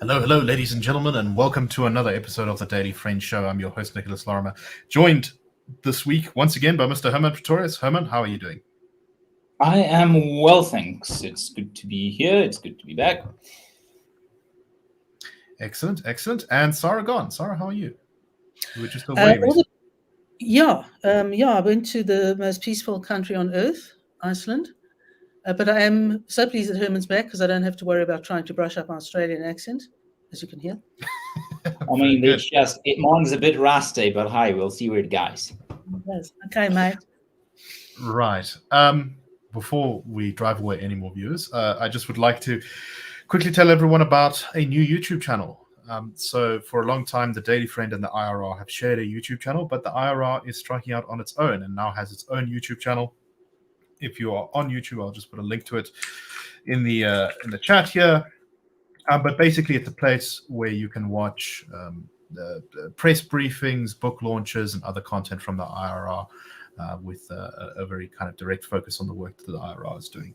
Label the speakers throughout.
Speaker 1: Hello, hello, ladies and gentlemen, and welcome to another episode of the Daily Friend Show. I'm your host, Nicholas Lorimer, joined this week once again by Mr. Hermann Pretorius. Hermann, how are you doing?
Speaker 2: I am well, thanks. It's good to be here. It's good to be back.
Speaker 1: Excellent, excellent. And Sara Gon. Sara, how are you? You were just away recently.
Speaker 3: I went to the most peaceful country on earth, Iceland. But I am so pleased that Herman's back because I don't have to worry about trying to brush up my Australian accent, as you can hear.
Speaker 2: I mean, mine's a bit rusty, but hi, we'll see where it goes.
Speaker 3: Yes. Okay, mate.
Speaker 1: Right. Before we drive away any more viewers, I just would like to quickly tell everyone about a new YouTube channel. So for a long time, the Daily Friend and the IRR have shared a YouTube channel, but the IRR is striking out on its own and now has its own YouTube channel. If you are on YouTube, I'll just put a link to it in the chat here. But basically, it's a place where you can watch the press briefings, book launches, and other content from the IRR with a very kind of direct focus on the work that the IRR is doing.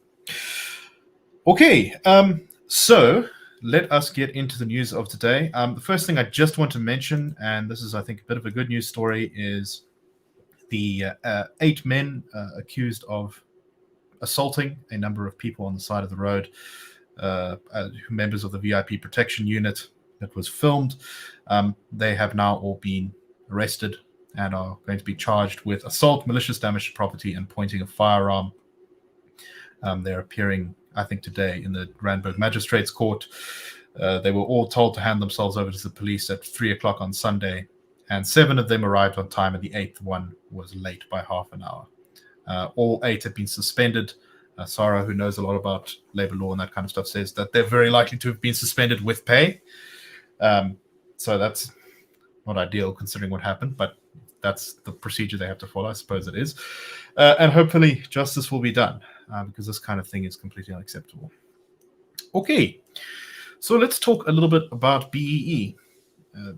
Speaker 1: Okay, so let us get into the news of today. The first thing I just want to mention, and this is, I think, a bit of a good news story, is the 8 men accused of assaulting a number of people on the side of the road, members of the VIP protection unit that was filmed. They have now all been arrested and are going to be charged with assault, malicious damage to property, and pointing a firearm. They're appearing, I think, today in the Randburg Magistrates Court. They were all told to hand themselves over to the police at 3 o'clock on Sunday, and 7 of them arrived on time, and the 8th one was late by half an hour. All 8 have been suspended. Sara, who knows a lot about labor law and that kind of stuff, says that they're very likely to have been suspended with pay. So that's not ideal considering what happened, but that's the procedure they have to follow. I suppose it is. And hopefully justice will be done because this kind of thing is completely unacceptable. Okay, so let's talk a little bit about BEE.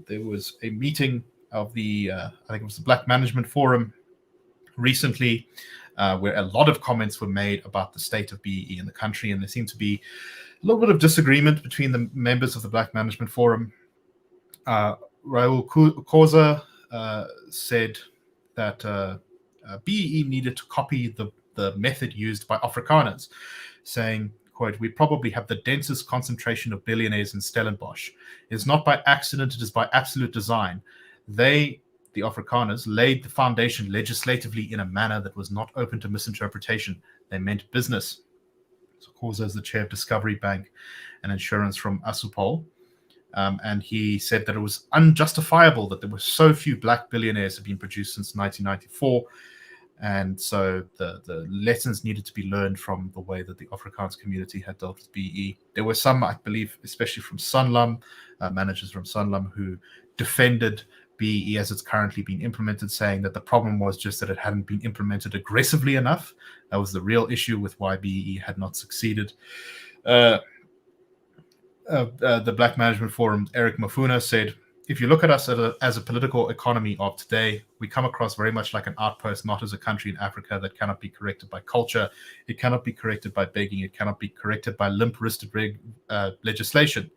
Speaker 1: There was a meeting of the, I think it was the Black Management Forum recently, where a lot of comments were made about the state of BEE in the country, and there seemed to be a little bit of disagreement between the members of the Black Management Forum. Reuel Khoza said that BEE needed to copy the method used by Afrikaners, saying, quote, "We probably have the densest concentration of billionaires in Stellenbosch. It is not by accident, it is by absolute design. They, the Afrikaners, laid the foundation legislatively in a manner that was not open to misinterpretation. They meant business." So Khoza is the chair of Discovery Bank and Insurance from Assupol. And he said that it was unjustifiable that there were so few black billionaires had been produced since 1994. And so the lessons needed to be learned from the way that the Afrikaans community had dealt with BE. There were some, I believe, especially from Sanlam, managers from Sanlam, who defended BE as it's currently been implemented, saying that the problem was just that it hadn't been implemented aggressively enough. That was the real issue with why BE had not succeeded. The Black Management Forum, Eric Mafuna, said, "If you look at us as a political economy of today, we come across very much like an outpost, not as a country in Africa that cannot be corrected by culture. It cannot be corrected by begging. It cannot be corrected by limp-wristed legislation.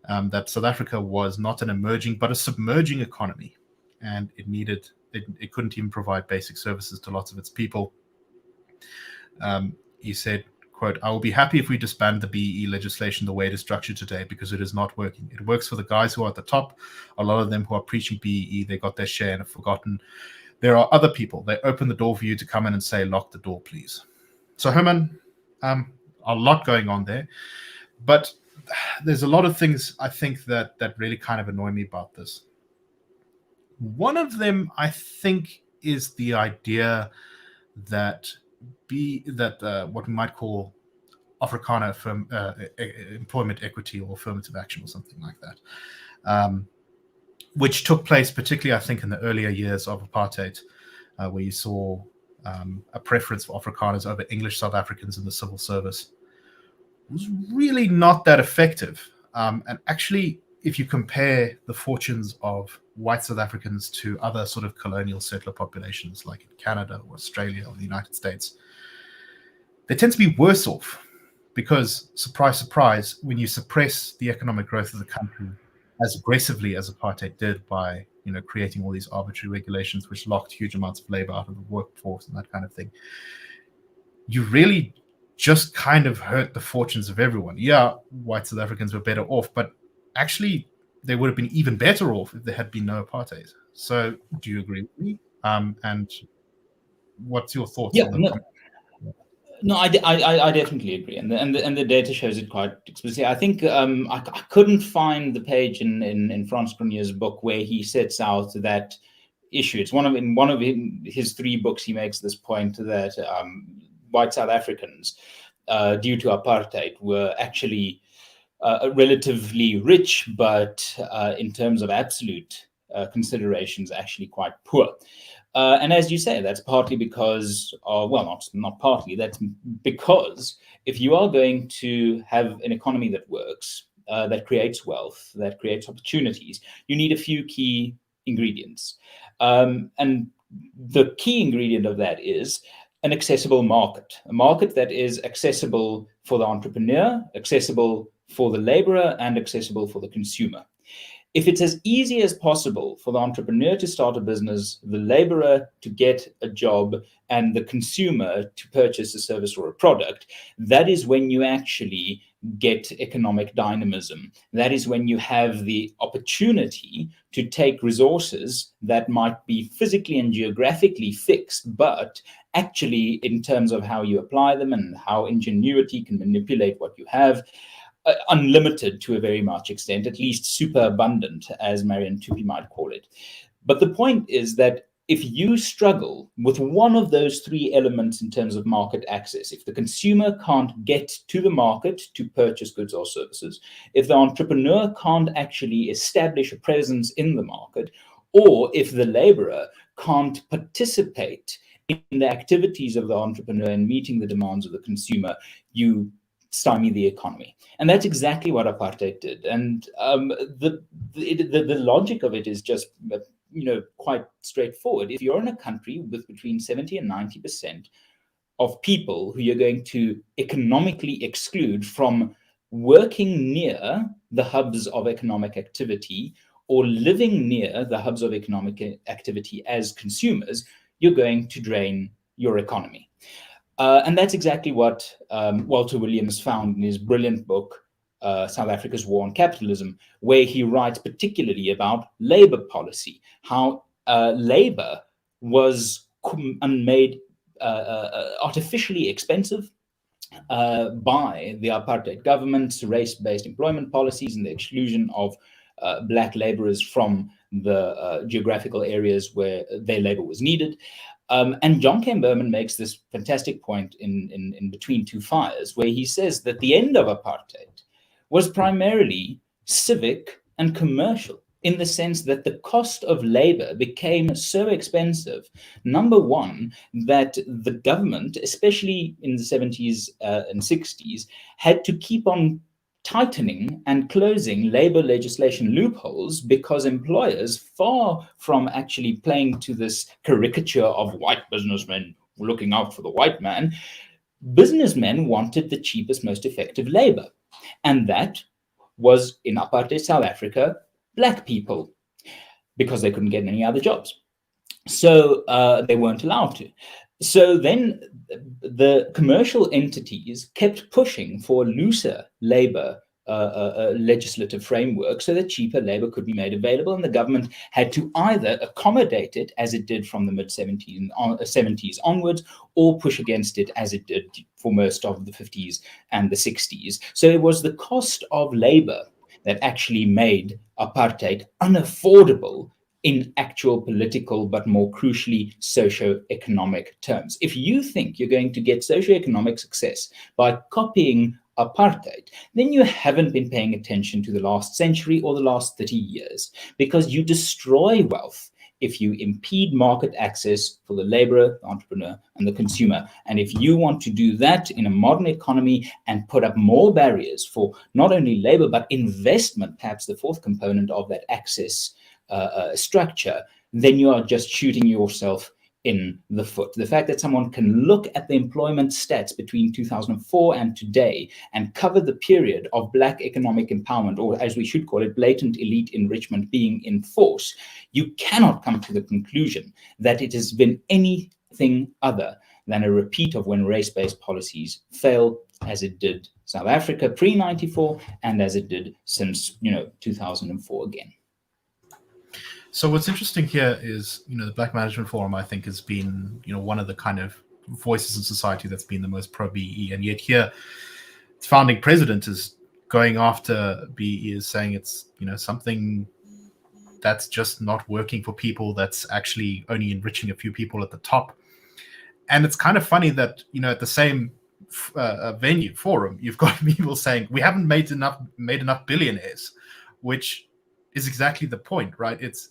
Speaker 1: That South Africa was not an emerging but a submerging economy, and it couldn't even provide basic services to lots of its people." He said, quote, "I will be happy if we disband the BEE legislation the way it is structured today because it is not working. It works for the guys who are at the top. A lot of them who are preaching BEE, they got their share and have forgotten. There are other people. They open the door for you to come in and say, 'Lock the door, please.'" So Herman, a lot going on there, but there's a lot of things I think that really kind of annoy me about this. One of them, I think, is the idea that what we might call Afrikaner employment equity or affirmative action or something like that, which took place particularly, I think, in the earlier years of apartheid, where you saw a preference for Afrikaners over English South Africans in the civil service, was really not that effective. And actually, if you compare the fortunes of white South Africans to other sort of colonial settler populations like in Canada or Australia or the United States, they tend to be worse off because surprise, surprise, when you suppress the economic growth of the country as aggressively as apartheid did by creating all these arbitrary regulations which locked huge amounts of labor out of the workforce and that kind of thing, you really just kind of hurt the fortunes of everyone. Yeah, white South Africans were better off, but actually they would have been even better off if there had been no apartheid. So do you agree with me? And what's your thoughts on that?
Speaker 2: No, I definitely agree, and the data shows it quite explicitly. I think I couldn't find the page in Frans Cronje's book where he sets out that issue. It's one of his 3 books. He makes this point that white South Africans, due to apartheid, were actually relatively rich, but in terms of absolute considerations, actually quite poor. And as you say, that's partly because, not partly, that's because if you are going to have an economy that works, that creates wealth, that creates opportunities, you need a few key ingredients. And the key ingredient of that is an accessible market, a market that is accessible for the entrepreneur, accessible for the laborer, and accessible for the consumer. If it's as easy as possible for the entrepreneur to start a business, the laborer to get a job, and the consumer to purchase a service or a product, that is when you actually get economic dynamism. That is when you have the opportunity to take resources that might be physically and geographically fixed, but actually in terms of how you apply them and how ingenuity can manipulate what you have, unlimited to a very much extent, at least super abundant, as Marion Tupy might call it. But the point is that if you struggle with one of those 3 elements in terms of market access, if the consumer can't get to the market to purchase goods or services, if the entrepreneur can't actually establish a presence in the market, or if the laborer can't participate in the activities of the entrepreneur and meeting the demands of the consumer, you stymie the economy. And that's exactly what apartheid did. And the logic of it is just quite straightforward. If you're in a country with between 70 and 90% of people who you're going to economically exclude from working near the hubs of economic activity or living near the hubs of economic activity as consumers, you're going to drain your economy. And that's exactly what Walter Williams found in his brilliant book, South Africa's War on Capitalism, where he writes particularly about labor policy, how labor was made artificially expensive by the apartheid government's race-based employment policies and the exclusion of Black laborers from the geographical areas where their labor was needed. And John Kemp Berman makes this fantastic point in Between Two Fires, where he says that the end of apartheid was primarily civic and commercial, in the sense that the cost of labor became so expensive, number one, that the government, especially in the 70s and 60s, had to keep on tightening and closing labor legislation loopholes, because employers, far from actually playing to this caricature of white businessmen looking out for the white man, businessmen wanted the cheapest, most effective labor. And that was, in apartheid South Africa, Black people, because they couldn't get any other jobs. So they weren't allowed to. So then the commercial entities kept pushing for looser labor legislative framework so that cheaper labor could be made available, and the government had to either accommodate it, as it did from the mid-70s onwards, or push against it, as it did for most of the 50s and the 60s. So it was the cost of labor that actually made apartheid unaffordable in actual political, but more crucially, socio-economic terms. If you think you're going to get socio-economic success by copying apartheid, then you haven't been paying attention to the last century or the last 30 years, because you destroy wealth if you impede market access for the laborer, the entrepreneur, and the consumer. And if you want to do that in a modern economy and put up more barriers for not only labor, but investment, perhaps the fourth component of that access structure, then you are just shooting yourself in the foot. The fact that someone can look at the employment stats between 2004 and today and cover the period of Black economic empowerment, or as we should call it, blatant elite enrichment being in force, you cannot come to the conclusion that it has been anything other than a repeat of when race-based policies fail, as it did South Africa pre-94 and as it did since 2004 again.
Speaker 1: So what's interesting here is, the Black Management Forum, I think, has been, one of the kind of voices in society that's been the most pro-BE. And yet here, its founding president is going after BE, is saying it's, something that's just not working for people, that's actually only enriching a few people at the top. And it's kind of funny that, at the same forum, you've got people saying, we haven't made enough billionaires, which is exactly the point, right? It's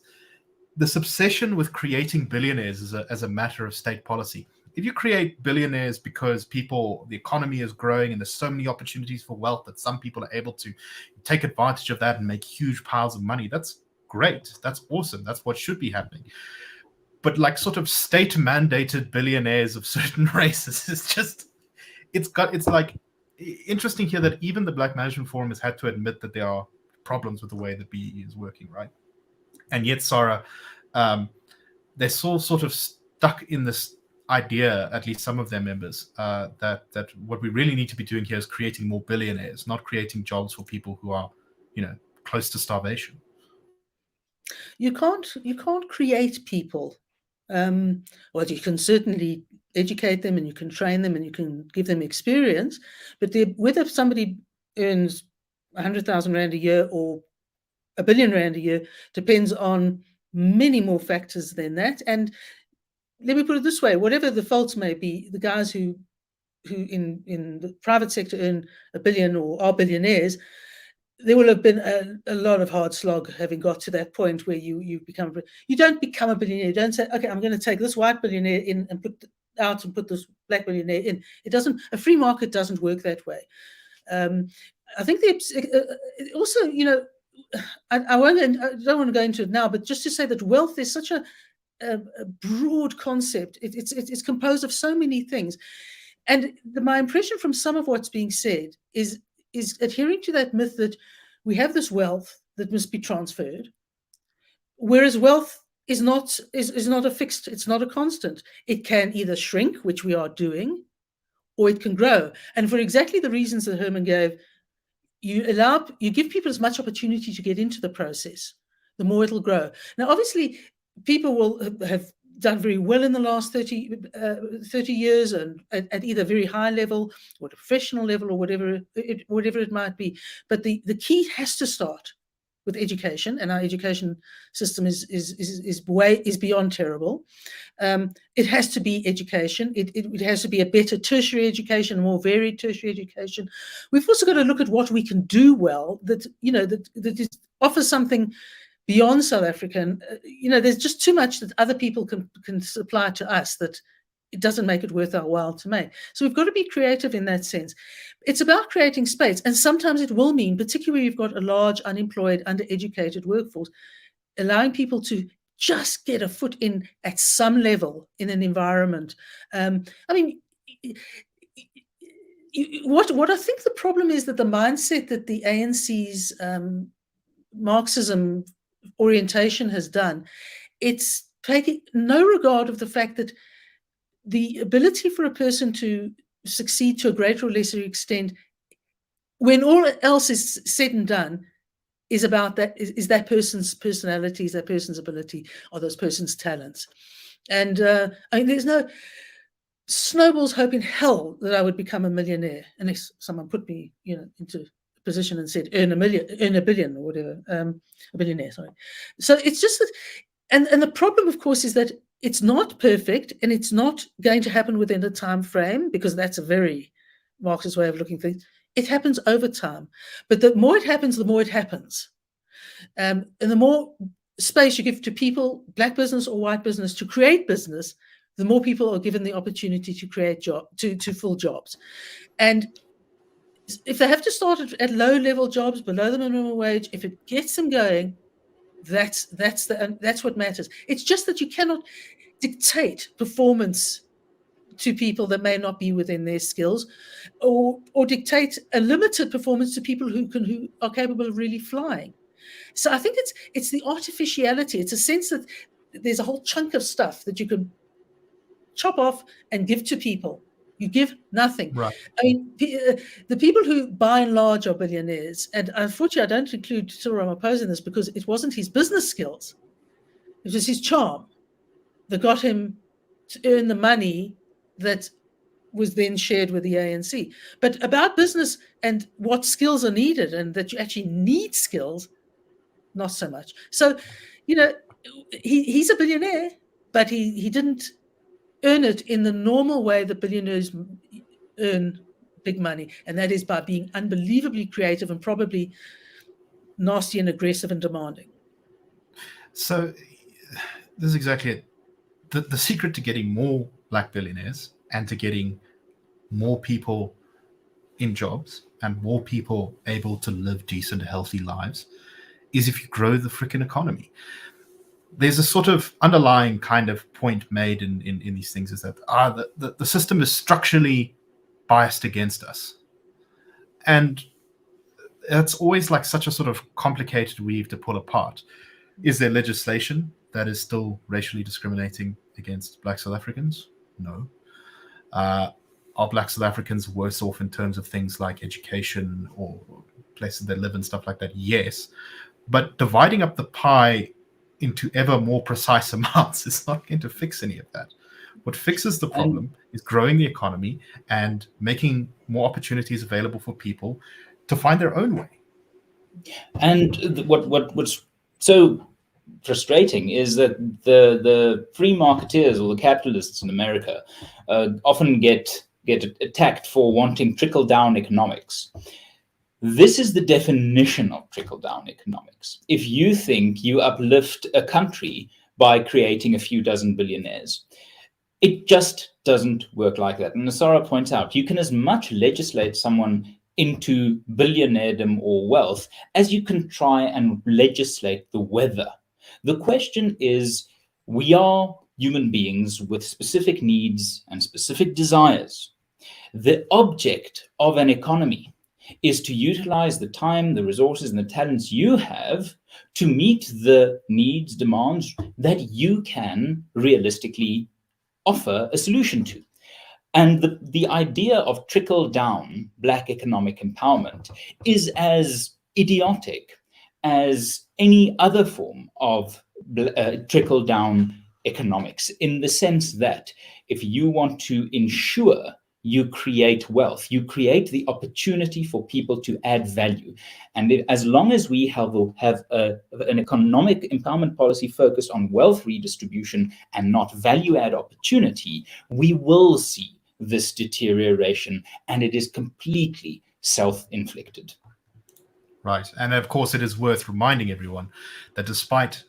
Speaker 1: this obsession with creating billionaires as a matter of state policy. If you create billionaires because the economy is growing and there's so many opportunities for wealth that some people are able to take advantage of that and make huge piles of money, that's great. That's awesome. That's what should be happening. But like sort of state mandated billionaires of certain races is just, it's like interesting here that even the Black Management Forum has had to admit that there are problems with the way that BE is working, right? And yet, Sara, they're still sort of stuck in this idea, at least some of their members, that what we really need to be doing here is creating more billionaires, not creating jobs for people who are, close to starvation.
Speaker 3: You can't create people. Well, you can certainly educate them and you can train them and you can give them experience, but whether somebody earns 100,000 Rand a year or R1 billion a year depends on many more factors than that. And let me put it this way, whatever the faults may be, the guys who in the private sector earn R1 billion or are billionaires, there will have been a lot of hard slog having got to that point where you don't become a billionaire. You don't say, okay, I'm going to take this white billionaire in and put this Black billionaire in. A free market doesn't work that way. I think also, I don't want to go into it now, but just to say that wealth is such a broad concept. It's composed of so many things. And my impression from some of what's being said is adhering to that myth that we have this wealth that must be transferred, whereas wealth is not a fixed, it's not a constant. It can either shrink, which we are doing, or it can grow. And for exactly the reasons that Hermann gave, you give people as much opportunity to get into the process, the more it'll grow. Now, obviously, people will have done very well in the last 30 years and at either very high level or professional level or whatever it might be. But the key has to start with education, and our education system is beyond terrible. It has to be education. It has to be a better tertiary education, more varied tertiary education. We've also got to look at what we can do well that offers something beyond South Africa. And, there's just too much that other people can supply to us that it doesn't make it worth our while to make. So we've got to be creative in that sense. It's about creating space. And sometimes it will mean, particularly when you've got a large, unemployed, undereducated workforce, allowing people to just get a foot in at some level in an environment. What I think the problem is that the mindset that the ANC's Marxism orientation has done, it's taking no regard of the fact that the ability for a person to succeed to a greater or lesser extent, when all else is said and done, is about that is that person's personality, is that person's ability, or those person's talents. And there's no snowball's hope in hell that I would become a millionaire unless someone put me, into a position and said earn a billion or whatever, a billionaire. Sorry. So it's just that, and the problem, of course, is that it's not perfect and it's not going to happen within a time frame, because that's a very Marxist way of looking at things. It happens over time, but the more it happens, the more it happens, and the more space you give to people, Black business or white business, to create business, the more people are given the opportunity to create to fill jobs. And if they have to start at low-level jobs below the minimum wage, if it gets them going, that's what matters. It's just that you cannot. dictate performance to people that may not be within their skills, or dictate a limited performance to people who are capable of really flying. So I think it's the artificiality. It's a sense that there's a whole chunk of stuff that you can chop off and give to people. You give nothing.
Speaker 1: Right.
Speaker 3: I mean, the people who, by and large, are billionaires, and unfortunately, I don't include Cyril Ramaphosa in this because it wasn't his business skills. It was his charm that got him to earn the money that was then shared with the ANC. But about business and what skills are needed and that you actually need skills, not so much. So, he's a billionaire, but he didn't earn it in the normal way that billionaires earn big money, and that is by being unbelievably creative and probably nasty and aggressive and demanding.
Speaker 1: So this is exactly it. The secret to getting more black billionaires and to getting more people in jobs and more people able to live decent, healthy lives is if you grow the freaking economy. There's a sort of underlying kind of point made in these things, is that the system is structurally biased against us. And it's always like such a sort of complicated weave to pull apart. Is there legislation that is still racially discriminating against Black South Africans? No. Are Black South Africans worse off in terms of things like education or places they live and stuff like that? Yes. But dividing up the pie into ever more precise amounts is not going to fix any of that. What fixes the problem is growing the economy and making more opportunities available for people to find their own way.
Speaker 2: And what's so frustrating is that the free marketeers or the capitalists in America often get attacked for wanting trickle-down economics. This is the definition of trickle-down economics. If you think you uplift a country by creating a few dozen billionaires, it just doesn't work like that. And as Sara points out, you can as much legislate someone into billionairedom or wealth as you can try and legislate the weather. The question is, we are human beings with specific needs and specific desires. The object of an economy is to utilize the time, the resources, and the talents you have to meet the needs, demands that you can realistically offer a solution to. And the idea of trickle-down Black economic empowerment is as idiotic as any other form of trickle-down economics, in the sense that if you want to ensure you create wealth, you create the opportunity for people to add value. And as long as we have an economic empowerment policy focused on wealth redistribution and not value add opportunity, we will see this deterioration, and it is completely self-inflicted.
Speaker 1: Right. And of course, it is worth reminding everyone that despite,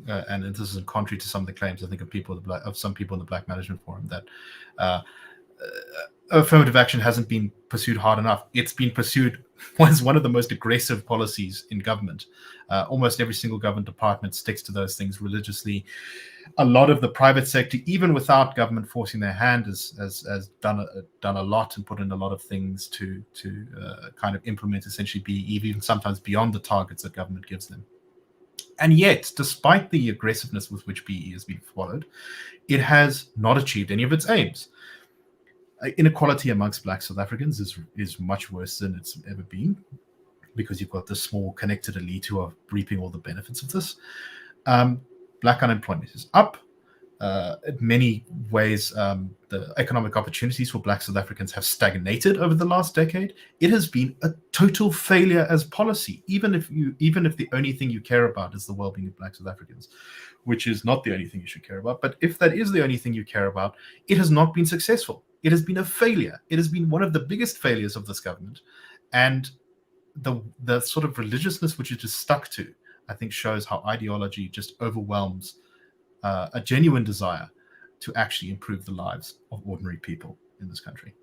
Speaker 1: and this is contrary to some of the claims, I think, of some people in the Black Management Forum, that affirmative action hasn't been pursued hard enough. It's been pursued as one of the most aggressive policies in government. Almost every single government department sticks to those things religiously. A lot of the private sector, even without government forcing their hand, has done a lot and put in a lot of things to kind of implement, essentially be even sometimes beyond the targets that government gives them. And yet, despite the aggressiveness with which BE has been followed, it has not achieved any of its aims. Inequality amongst Black South Africans is much worse than it's ever been, because you've got this small connected elite who are reaping all the benefits of this. Black unemployment is up. In many ways, the economic opportunities for Black South Africans have stagnated over the last decade. It has been a total failure as policy, even if the only thing you care about is the well-being of Black South Africans, which is not the only thing you should care about. But if that is the only thing you care about, it has not been successful. It has been a failure. It has been one of the biggest failures of this government. And the sort of religiousness which it is stuck to, I think, shows how ideology just overwhelms a genuine desire to actually improve the lives of ordinary people in this country.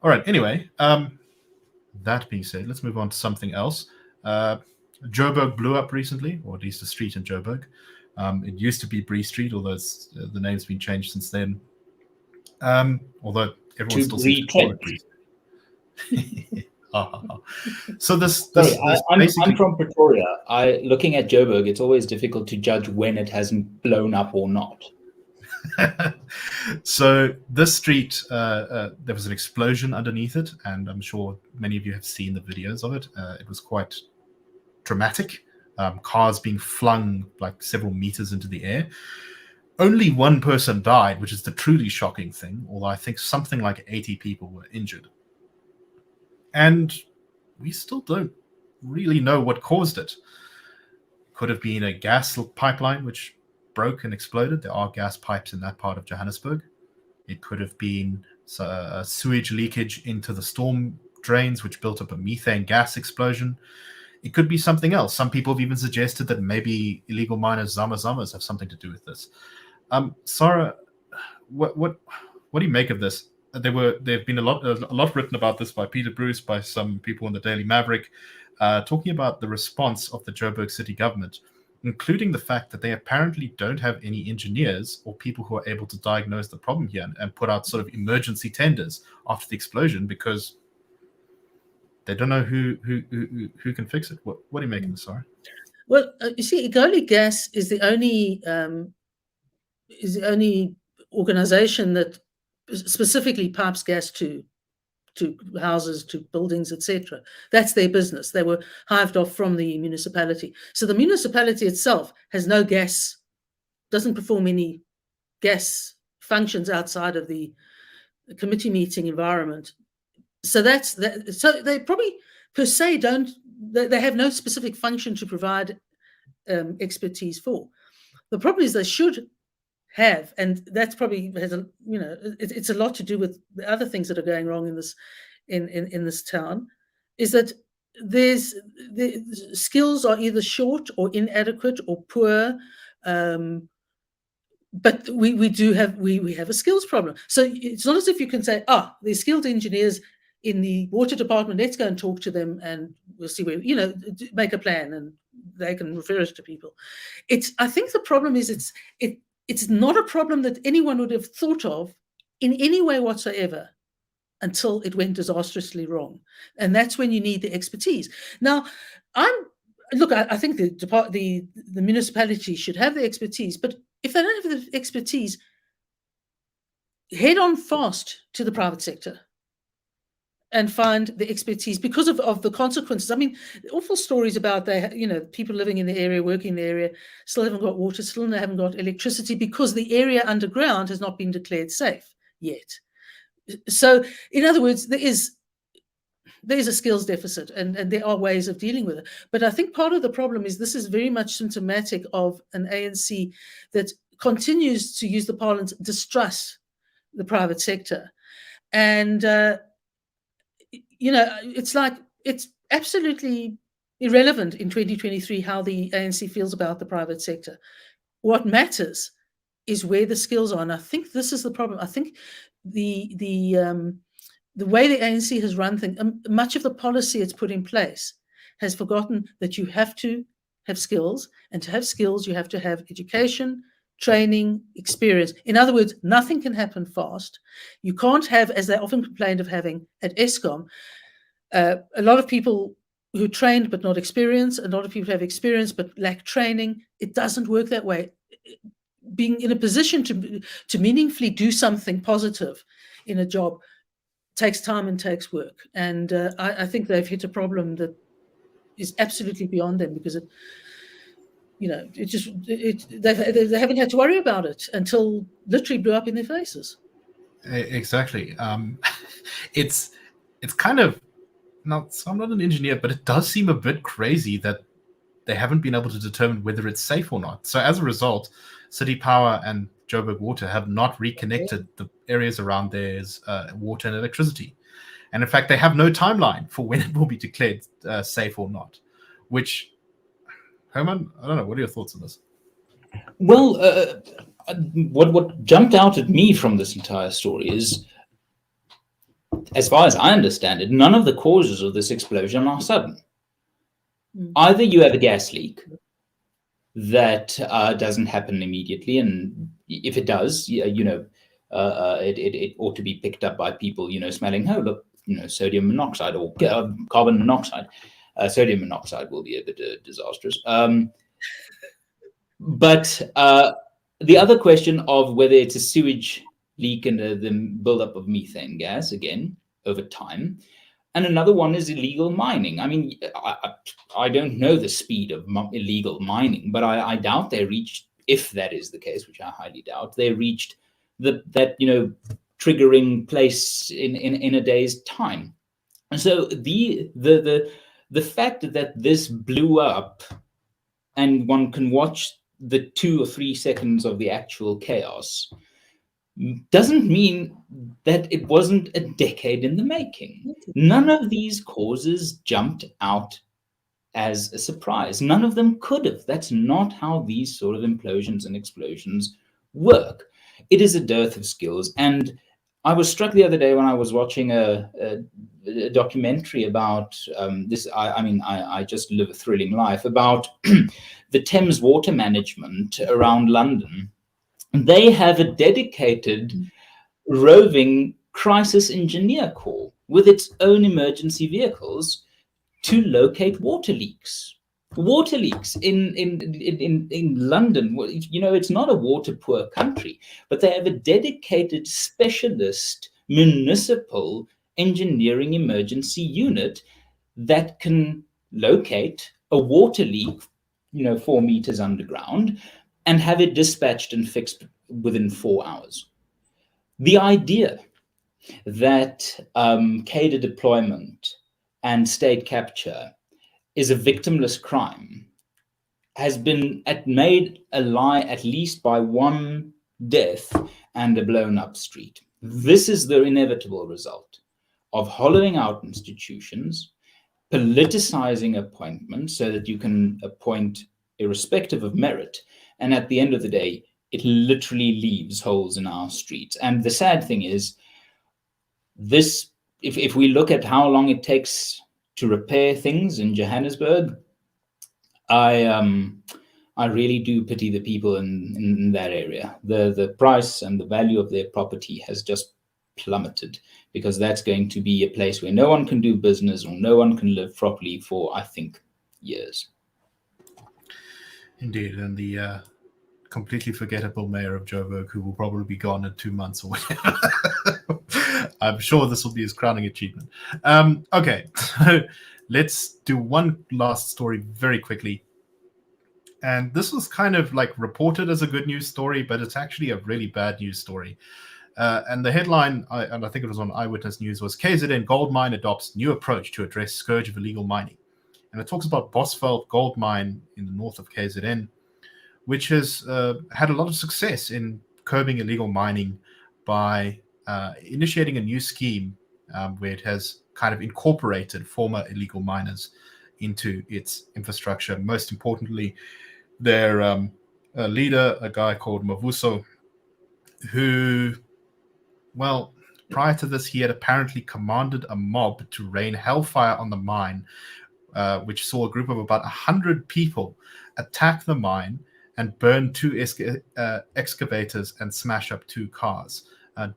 Speaker 1: All right, anyway, that being said, let's move on to something else. Joburg blew up recently, or at least a street in Joburg. It used to be Bree Street, although the name's been changed since then. Although everyone still seems to call it Bree Street. So this
Speaker 2: I'm
Speaker 1: basically...
Speaker 2: I'm from Pretoria. Looking at Joburg, it's always difficult to judge when it hasn't blown up or not.
Speaker 1: So this street, there was an explosion underneath it, and I'm sure many of you have seen the videos of it. It was quite dramatic. Cars being flung like several meters into the air. Only one person died, which is the truly shocking thing, although I think something like 80 people were injured. And we still don't really know what caused it. Could have been a gas pipeline which broke and exploded. There are gas pipes in that part of Johannesburg. It could have been a sewage leakage into the storm drains, which built up a methane gas explosion. It could be something else. Some people have even suggested that maybe illegal miners Zama Zamas have something to do with this. Sara, what do you make of this? There've been a lot written about this by Peter Bruce, by some people in the Daily Maverick, talking about the response of the Joburg city government, including the fact that they apparently don't have any engineers or people who are able to diagnose the problem here and put out sort of emergency tenders after the explosion because they don't know who can fix it. What do you make of this, Sara?
Speaker 3: Well, you see, Egoli Gas is the only organization that specifically pipes gas to houses, to buildings, etc. That's their business. They were hived off from the municipality. So the municipality itself has no gas, doesn't perform any gas functions outside of the committee meeting environment. So that's that. So they probably per se they have no specific function to provide expertise for. The problem is they should have, and that's probably has it's a lot to do with the other things that are going wrong in this town, is that the skills are either short or inadequate or poor, but we have a skills problem. So it's not as if you can say, there's skilled engineers in the water department, let's go and talk to them and we'll see where, make a plan and they can refer us to people. I think the problem is it's not a problem that anyone would have thought of in any way whatsoever until it went disastrously wrong. And that's when you need the expertise. Now, I think the municipality should have the expertise, but if they don't have the expertise, head on fast to the private sector and find the expertise because of the consequences. I mean, awful stories about people living in the area, working in the area, still haven't got water, still haven't got electricity because the area underground has not been declared safe yet. So, in other words, there is a skills deficit and there are ways of dealing with it. But I think part of the problem is this is very much symptomatic of an ANC that continues to use the parlance, distrust the private sector. And it's like it's absolutely irrelevant in 2023 how the ANC feels about the private sector. What matters is where the skills are, and I think this is the problem. I think the way the ANC has run things, much of the policy it's put in place has forgotten that you have to have skills, and to have skills you have to have education, training, experience. In other words, nothing can happen fast. You can't have, as they often complained of having at Eskom, a lot of people who trained but not experienced, a lot of people have experience but lack training. It doesn't work that way. Being in a position to meaningfully do something positive in a job takes time and takes work. And I think they've hit a problem that is absolutely beyond them because they haven't had to worry about it until literally blew up in their faces.
Speaker 1: Exactly. It's kind of, so I'm not an engineer, but it does seem a bit crazy that they haven't been able to determine whether it's safe or not. So as a result, City Power and Joburg Water have not reconnected the areas around theirs water and electricity. And in fact, they have no timeline for when it will be declared safe or not, which, Hermann, I don't know, what are your thoughts on this?
Speaker 2: Well, what jumped out at me from this entire story is, as far as I understand it, none of the causes of this explosion are sudden. Either you have a gas leak, that doesn't happen immediately, and if it does, it ought to be picked up by people, smelling, oh look, sodium monoxide or carbon monoxide. Sodium monoxide will be a bit disastrous. But the other question of whether it's a sewage leak and the buildup of methane gas, again, over time. And another one is illegal mining. I mean, I don't know the speed of illegal mining, but I doubt they reached, if that is the case, which I highly doubt, they reached that triggering place in a day's time. And so the fact that this blew up, and one can watch the 2 or 3 seconds of the actual chaos, doesn't mean that it wasn't a decade in the making. None of these causes jumped out as a surprise. None of them could have. That's not how these sort of implosions and explosions work. It is a dearth of skills. And I was struck the other day when I was watching a documentary about this. I just live a thrilling life, about the Thames water management around London. They have a dedicated roving crisis engineer corps with its own emergency vehicles to locate water leaks. Water leaks in London. It's not a water poor country, but they have a dedicated specialist municipal engineering emergency unit that can locate a water leak, 4 meters underground, and have it dispatched and fixed within 4 hours. The idea that cadre deployment and state capture is a victimless crime has been made a lie at least by one death and a blown up street. This is the inevitable result of hollowing out institutions, politicizing appointments so that you can appoint irrespective of merit. And at the end of the day, it literally leaves holes in our streets. And the sad thing is, this, if we look at how long it takes to repair things in Johannesburg, I really do pity the people in that area. The price and the value of their property has just plummeted, because that's going to be a place where no one can do business or no one can live properly for, I think, years.
Speaker 1: Indeed, and the completely forgettable mayor of Joburg, who will probably be gone in 2 months or whatever. I'm sure this will be his crowning achievement. Okay, so let's do one last story very quickly. And this was kind of like reported as a good news story, but it's actually a really bad news story. And the headline, and I think it was on Eyewitness News, was KZN gold mine adopts new approach to address scourge of illegal mining. And it talks about Bosveld gold mine in the north of KZN, which has had a lot of success in curbing illegal mining by initiating a new scheme where it has kind of incorporated former illegal miners into its infrastructure. Most importantly, their leader, a guy called Mavuso, who, well, prior to this, he had apparently commanded a mob to rain hellfire on the mine, which saw a group of about 100 people attack the mine and burn 2 excavators and smash up 2 cars,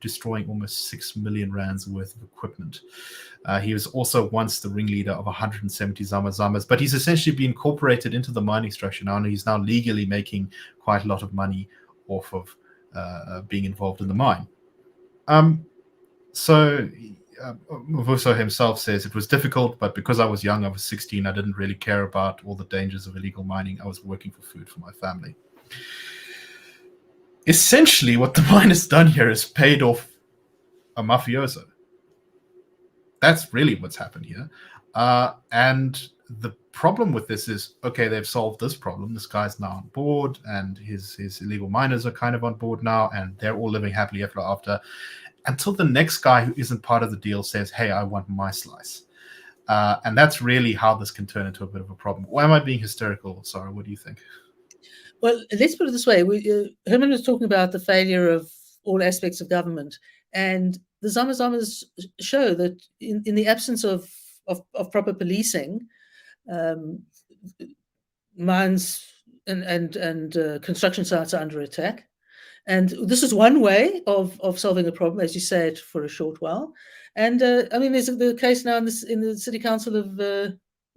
Speaker 1: destroying almost 6 million rands worth of equipment. He was also once the ringleader of 170 Zama Zamas, but he's essentially been incorporated into the mining structure now, and he's now legally making quite a lot of money off of being involved in the mine. So Mavuso himself says, it was difficult, but because I was young, I was 16, I didn't really care about all the dangers of illegal mining. I was working for food for my family. Essentially, what the mine has done here is paid off a mafioso. That's really what's happened here. And the problem with this is, okay, they've solved this problem. This guy's now on board, and his illegal miners are kind of on board now, and they're all living happily ever after, until the next guy who isn't part of the deal says, hey, I want my slice. And that's really how this can turn into a bit of a problem. Why am I being hysterical, Sara? What do you think?
Speaker 3: Well, let's put it this way. Hermann was talking about the failure of all aspects of government. And the Zama Zamas show that in the absence of proper policing, mines construction sites are under attack. And this is one way of solving a problem, as you say, for a short while. And there's the case now in the City Council of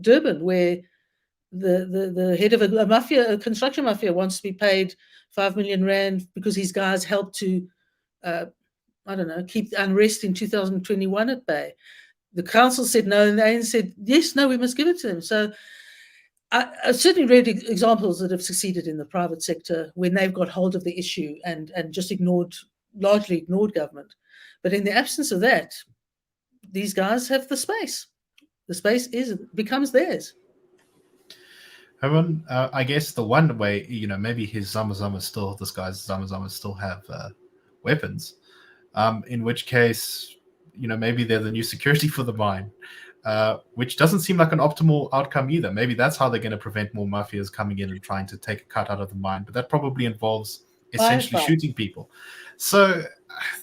Speaker 3: Durban, where the head of a construction mafia, wants to be paid 5 million rand because his guys helped to, keep unrest in 2021 at bay. The council said no, and the ANC said yes, no, we must give it to them. So I've certainly read examples that have succeeded in the private sector when they've got hold of the issue and just largely ignored government. But in the absence of that, these guys have the space. The space becomes theirs.
Speaker 1: Hermann, I guess the one way, maybe his Zama Zamas this guy's Zama Zamas still have weapons, in which case, maybe they're the new security for the mine, which doesn't seem like an optimal outcome either. Maybe that's how they're going to prevent more mafias coming in and trying to take a cut out of the mine. But that probably involves essentially shooting people. So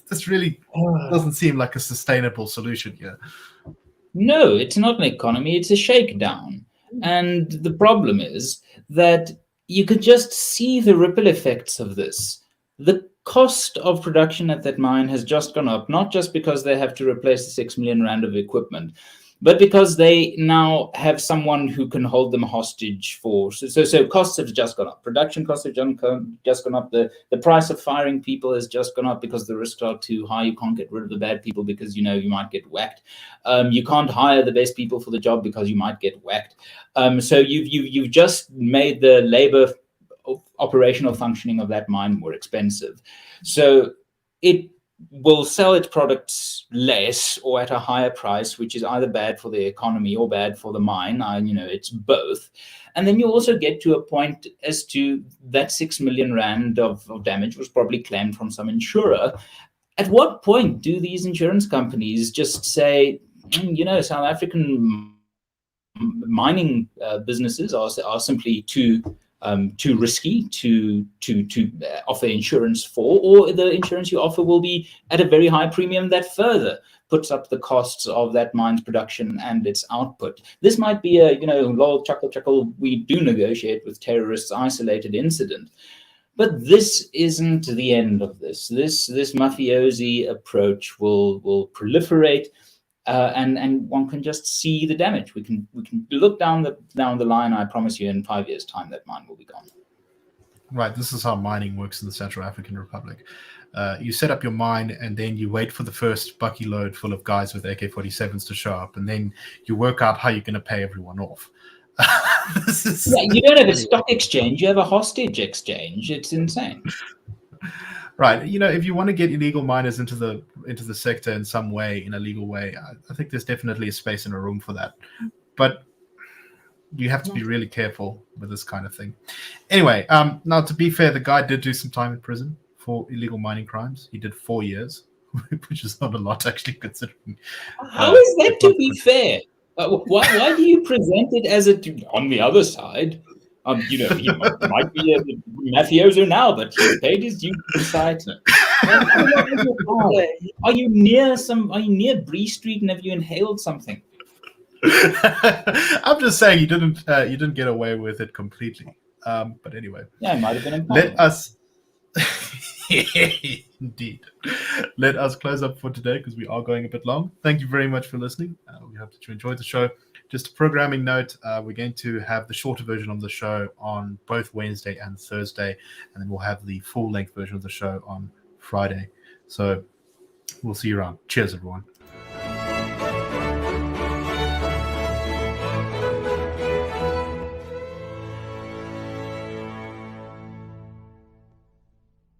Speaker 1: this really doesn't seem like a sustainable solution here.
Speaker 2: No, it's not an economy. It's a shakedown. And the problem is that you could just see the ripple effects of this. The cost of production at that mine has just gone up, not just because they have to replace the 6 million rand of equipment, but because they now have someone who can hold them hostage for. So costs have just gone up. Production costs have just gone up. The price of firing people has just gone up because the risks are too high. You can't get rid of the bad people because you might get whacked. You can't hire the best people for the job because you might get whacked. So you've just made the labor operational functioning of that mine more expensive. So it will sell its products less or at a higher price, which is either bad for the economy or bad for the mine. It's both. And then you also get to a point as to that 6 million rand of damage was probably claimed from some insurer. At what point do these insurance companies just say, South African mining businesses are simply too risky to offer insurance for, or the insurance you offer will be at a very high premium that further puts up the costs of that mine's production and its output. This might be a, lol, chuckle, we do negotiate with terrorists isolated incident. But this isn't the end of this. This mafiosi approach will proliferate. And one can just see the damage. We can look down the line. I promise you, in 5 years' time, that mine will be gone.
Speaker 1: Right. This is how mining works in the Central African Republic. You set up your mine, and then you wait for the first bucky load full of guys with AK-47s to show up, and then you work out how you're going to pay everyone off.
Speaker 2: You don't have a stock exchange. You have a hostage exchange. It's insane.
Speaker 1: Right. If you want to get illegal miners into the sector in some way, in a legal way, I think there's definitely a space and a room for that. But you have to be really careful with this kind of thing. Anyway, now to be fair, the guy did do some time in prison for illegal mining crimes. He did 4 years, which is not a lot actually considering.
Speaker 2: How is that to be fair? Why do you present it as on the other side? He might be a mafioso now, but he's paid his due to society. Are you near Bree Street and have you inhaled something?
Speaker 1: I'm just saying you didn't get away with it completely. But anyway.
Speaker 2: Yeah, it might have been
Speaker 1: Let us indeed. Let us close up for today because we are going a bit long. Thank you very much for listening. We hope that you enjoyed the show. Just a programming note, we're going to have the shorter version of the show on both Wednesday and Thursday, and then we'll have the full-length version of the show on Friday. So we'll see you around. Cheers, everyone.